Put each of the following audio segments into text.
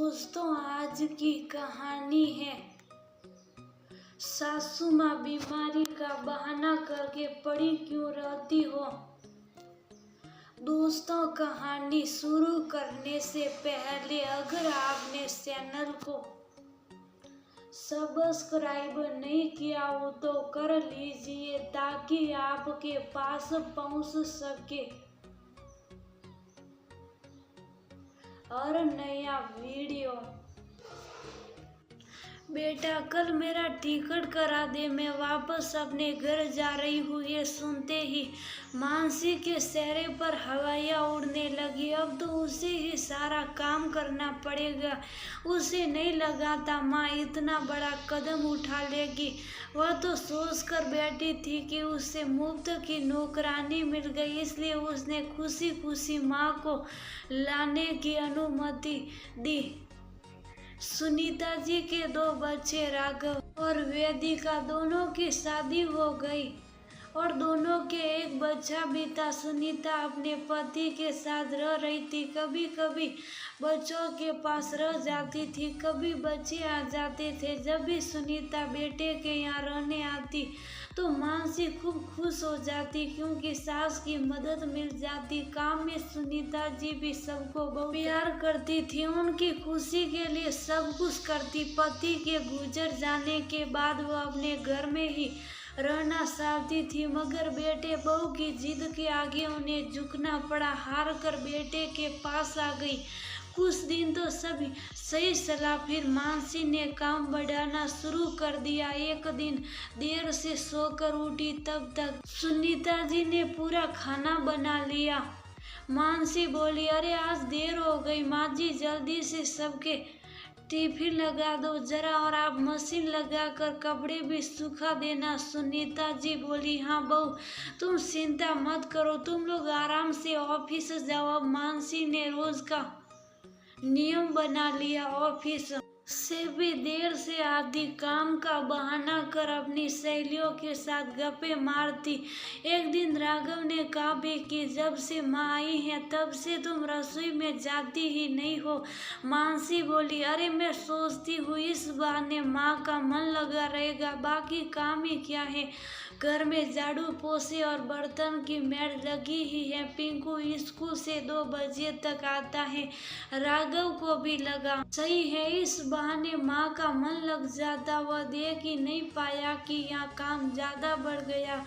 दोस्तों, आज की कहानी है सासू माँ बीमारी का बहाना करके पड़ी क्यों रहती हो। दोस्तों, कहानी शुरू करने से पहले अगर आपने चैनल को सब्सक्राइब नहीं किया हो तो कर लीजिए ताकि आपके पास पहुंच सके और नया वीडियो। बेटा, कल मेरा टिकट करा दे, मैं वापस अपने घर जा रही हूँ। ये सुनते ही मानसी के चेहरे पर हवाइयाँ उड़ने लगी। अब तो उसे ही सारा काम करना पड़ेगा। उसे नहीं लगा था माँ इतना बड़ा कदम उठा लेगी। वह तो सोच कर बैठी थी कि उसे मुफ्त की नौकरानी मिल गई, इसलिए उसने खुशी खुशी माँ को लाने की अनुमति दी। सुनीता जी के 2 बच्चे राघव और वेदिका दोनों की शादी हो गई और दोनों के एक बच्चा भी था। सुनीता अपने पति के साथ रह रही थी। कभी कभी बच्चों के पास रह जाती थी, कभी बच्चे आ जाते थे। जब भी सुनीता बेटे के यहाँ रहने आती तो मानसी खूब खुश हो जाती क्योंकि सास की मदद मिल जाती। काम में सुनीता जी भी सबको बहुत प्यार करती थी, उनकी खुशी के लिए सब कुछ करती। पति के गुजर जाने के बाद वह अपने घर में ही रहना चाहती थी, मगर बेटे बहू की जिद के आगे उन्हें झुकना पड़ा। हार कर बेटे के पास आ गई। कुछ दिन तो सभी सही चला, फिर मानसी ने काम बढ़ाना शुरू कर दिया। एक दिन देर से सोकर उठी, तब तक सुनीता जी ने पूरा खाना बना लिया। मानसी बोली, अरे आज देर हो गई माँ जी, जल्दी से सबके टिफिन लगा दो जरा, और आप मशीन लगा कर कपड़े भी सुखा देना। सुनीता जी बोली, हाँ बहू तुम चिंता मत करो, तुम लोग आराम से ऑफिस जाओ। मानसी ने रोज का नियम बना लिया। ऑफिस से भी देर से आती, काम का बहाना कर अपनी सहेलियों के साथ गप्पे मारती। एक दिन राघव ने कहा भी कि जब से माँ आई है तब से तुम रसोई में जाती ही नहीं हो। मानसी बोली, अरे मैं सोचती हूँ इस बहाने माँ का मन लगा रहेगा, बाकी काम ही क्या है। घर में झाड़ू पोछे और बर्तन की मेड़ लगी ही है। पिंकू स्कूल से 2 बजे तक आता है। राघव को भी लगा सही है, इस बहाने माँ का मन लग जाता। वह देख ही नहीं पाया कि यहाँ काम ज्यादा बढ़ गया।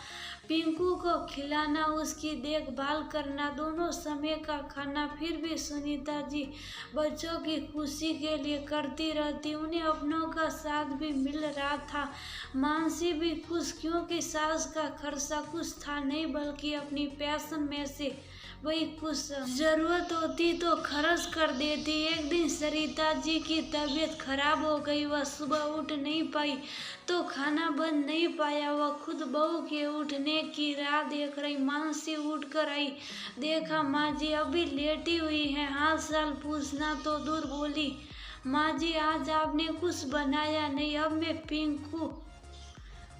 पिंकू को खिलाना, उसकी देखभाल करना, दोनों समय का खाना, फिर भी सुनीता जी बच्चों की खुशी के लिए करती रहती। उन्हें अपनों का साथ भी मिल रहा था। मानसी भी खुश, क्योंकि सास का खर्चा कुछ था नहीं बल्कि अपनी पैशन में से वही कुछ जरूरत होती तो खर्च कर देती। एक दिन सरिता जी की तबीयत खराब हो गई, वह सुबह उठ नहीं पाई तो खाना बन नहीं पाया। वह खुद बहू के उठने की राह देख रही। मानसी उठ कर आई, देखा माँ जी अभी लेटी हुई है। हाल चाल पूछना तो दूर, बोली, माँ जी आज आपने कुछ बनाया नहीं, अब मैं पिंकू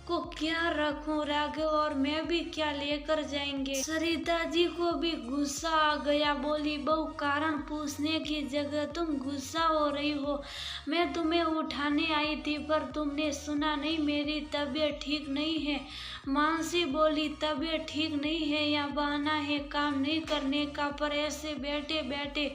को क्या रखूं, राघव और मैं भी क्या लेकर जाएंगे। सरिता जी को भी गुस्सा आ गया, बोली, बहू कारण पूछने की जगह तुम गुस्सा हो रही हो। मैं तुम्हें उठाने आई थी पर तुमने सुना नहीं, मेरी तबीयत ठीक नहीं है। मानसी बोली, तबीयत ठीक नहीं है या बहाना है काम नहीं करने का, पर ऐसे बैठे बैठे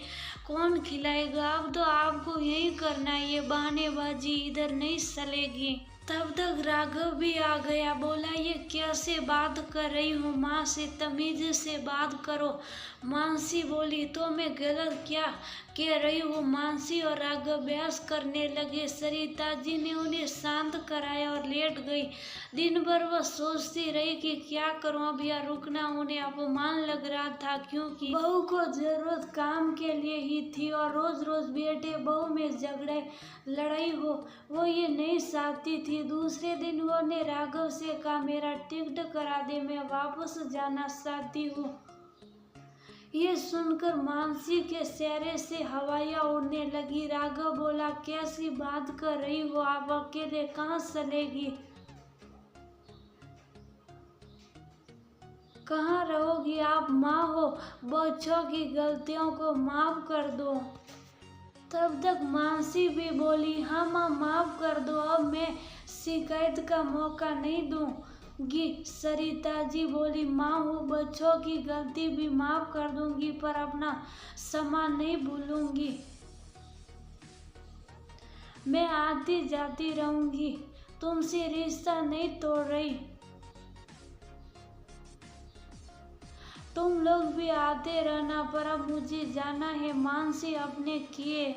कौन खिलाएगा। अब तो आपको यही करना, ये बहानेबाजी इधर नहीं चलेगी। तब तक राघव भी आ गया, बोला, ये कैसे बात कर रही हूँ, माँ से तमीज से बात करो। मानसी बोली, तो मैं गलत क्या कह रही हूँ। मानसी और राघव बहस करने लगे। सरिता जी ने उन्हें शांत कराया और लेट गई। दिन भर वह सोचती रही कि क्या करूं, अब यह रुकना उन्हें अपमान लग रहा था, क्योंकि बहू को जरूरत काम के लिए ही थी और रोज रोज बेटे बहू में झगड़े लड़ाई हो वो ये नहीं चाहती थी। दूसरे दिन वो ने राघव से कहा, मेरा टिकट करा दे, मैं वापस जाना चाहती हूँ। ये सुनकर मानसी के चेहरे से हवाइयाँ उड़ने लगी। राघव बोला, कैसी बात कर रही हो, आप अकेले कहाँ चलेगी, कहाँ रहोगी, आप माँ हो, बच्चों की गलतियों को माफ कर दो। तब तक मानसी भी बोली, हाँ माँ माफ कर दो, अब मैं शिकायत का मौका नहीं दूंगी। सरिता जी बोली, माँ वो बच्चों की गलती भी माफ कर दूंगी पर अपना सम्मान नहीं भूलूंगी। मैं आती जाती रहूंगी, तुमसे रिश्ता नहीं तोड़ रही। तुम लोग भी आते रहना पर अब मुझे जाना है। मानसी अपने किए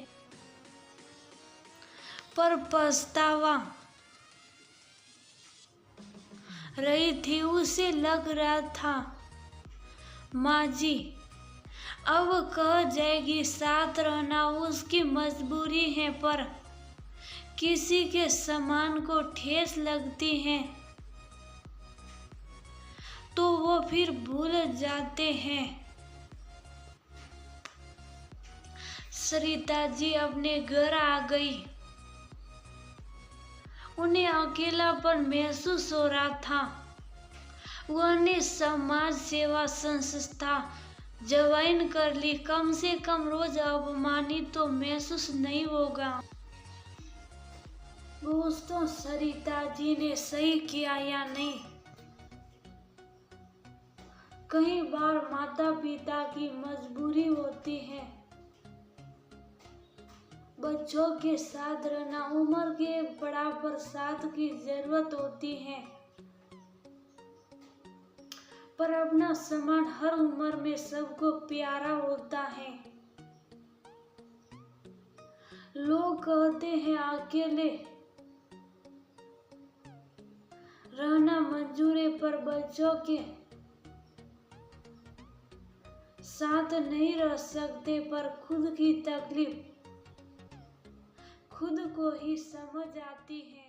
पर पछतावा रही थी। उसे लग रहा था माँ जी अब कह जाएगी साथ रहना उसकी मजबूरी है, पर किसी के सम्मान को ठेस लगती है तो वो फिर भूल जाते हैं। सरिता जी अपने घर आ गई। उन्हें अकेलापन महसूस हो रहा था। उन्हें समाज सेवा संस्था ज्वाइन कर ली। कम से कम रोज अपमानित तो महसूस नहीं होगा। दोस्तों, सरिता जी ने सही किया या नहीं? कई बार माता पिता की मजबूरी होती है बच्चों के साथ रहना। उम्र के एक पड़ाव पर साथ की जरूरत होती है, पर अपना सम्मान हर उम्र में सबको प्यारा होता है। लोग कहते हैं अकेले रहना मंजूर है, पर बच्चों के साथ नहीं रह सकते। पर खुद की तकलीफ खुद को ही समझ आती है।